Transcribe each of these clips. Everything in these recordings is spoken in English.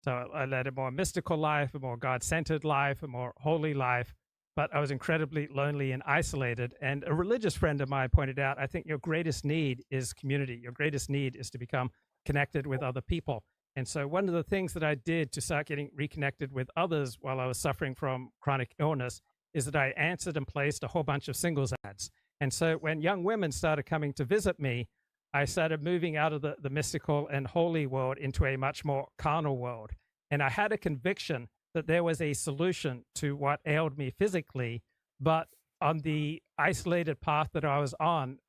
So I led a more mystical life, a more God-centered life, a more holy life, but I was incredibly lonely and isolated. And a religious friend of mine pointed out, I think your greatest need is community. Your greatest need is to become connected with other people. And so one of the things that I did to start getting reconnected with others while I was suffering from chronic illness is that I answered and placed a whole bunch of singles ads. And so when young women started coming to visit me, I started moving out of the mystical and holy world into a much more carnal world. And I had a conviction that there was a solution to what ailed me physically, but on the isolated path that I was on,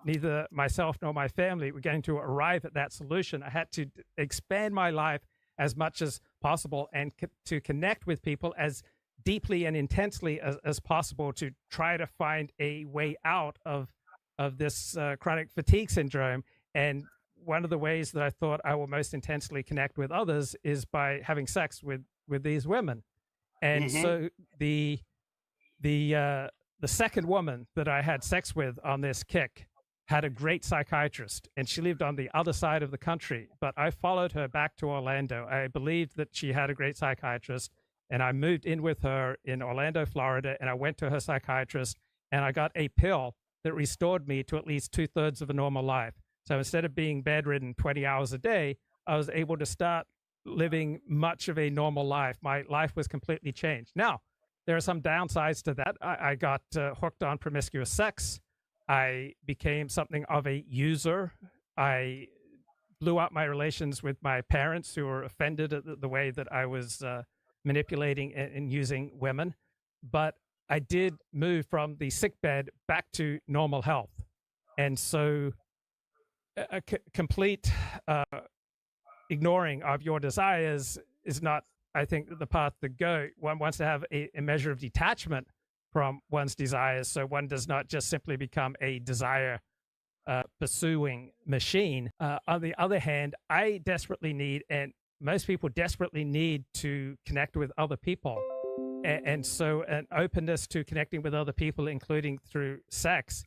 neither myself nor my family were going to arrive at that solution. I had to expand my life as much as possible and to connect with people as deeply and intensely as possible to try to find a way out of this chronic fatigue syndrome. And one of the ways that I thought I will most intensely connect with others is by having sex with these women. And Mm-hmm. so the second woman that I had sex with on this kick had a great psychiatrist, and she lived on the other side of the country. But I followed her back to Orlando. I believed that she had a great psychiatrist, and I moved in with her in Orlando, Florida, and I went to her psychiatrist, and I got a pill that restored me to at least 2/3 of a normal life. So instead of being bedridden 20 hours a day, I was able to start living much of a normal life. My life was completely changed. Now, there are some downsides to that. I got hooked on promiscuous sex. I became something of a user. I blew up my relations with my parents, who were offended at the way that I was manipulating and using women. But I did move from the sick bed back to normal health. And so a complete ignoring of your desires is not, I think, the path to go. One wants to have a measure of detachment from one's desires, so one does not just simply become a desire pursuing machine. On the other hand, I desperately need, and most people desperately need, to connect with other people. And so an openness to connecting with other people, including through sex,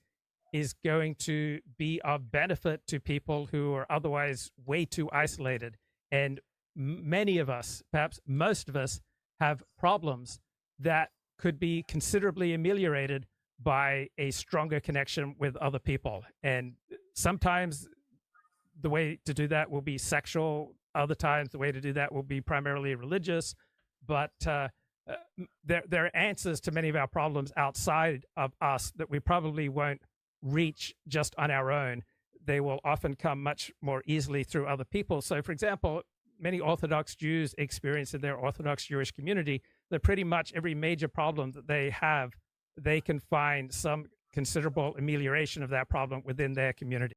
is going to be of benefit to people who are otherwise way too isolated. And many of us, perhaps most of us, have problems that could be considerably ameliorated by a stronger connection with other people. And sometimes the way to do that will be sexual. Other times the way to do that will be primarily religious. But there are answers to many of our problems outside of us that we probably won't reach just on our own. They will often come much more easily through other people. So, for example, many Orthodox Jews experience in their Orthodox Jewish community that pretty much every major problem that they have, they can find some considerable amelioration of that problem within their community.